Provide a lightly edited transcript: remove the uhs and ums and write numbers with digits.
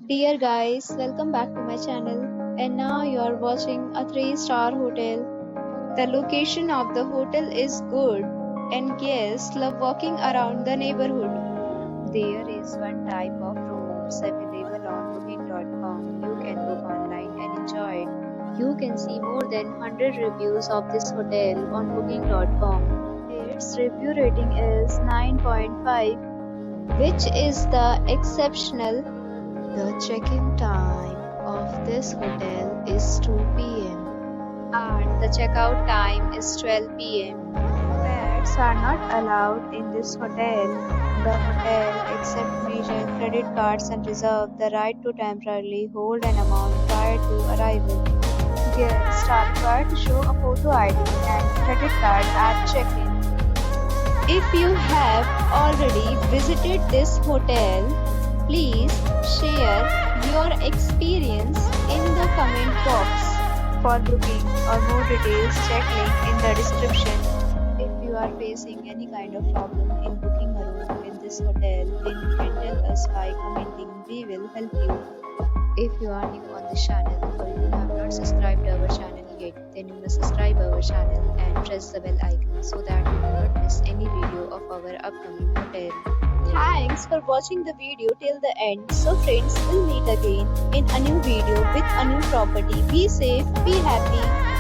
Dear guys, welcome back to my channel. And now you are watching a 3-star hotel. The location of the hotel is good and guests love walking around the neighborhood. There is one type of rooms available on booking.com. You can book online and enjoy it. You can see more than 100 reviews of this hotel on booking.com. Its review rating is 9.5, which is the exceptional. The check-in time of this hotel is 2 p.m. and the checkout time is 12 p.m. Pets are not allowed in this hotel. The hotel accepts major credit cards and reserves the right to temporarily hold an amount prior to arrival. Guests are required to show a photo ID and credit card at check-in. If you have already visited this hotel, please share your experience in the comment box. For booking or more details, check link in the description. If you are facing any kind of problem in booking a room in this hotel, then you can tell us by commenting. We will help you. If you are new on this channel or you have not subscribed our channel yet, then you must subscribe our channel and press the bell icon so that you do not miss any video of our upcoming hotel. Thanks for watching the video till the end. So friends, we'll meet again in a new video with a new property. Be safe, be happy.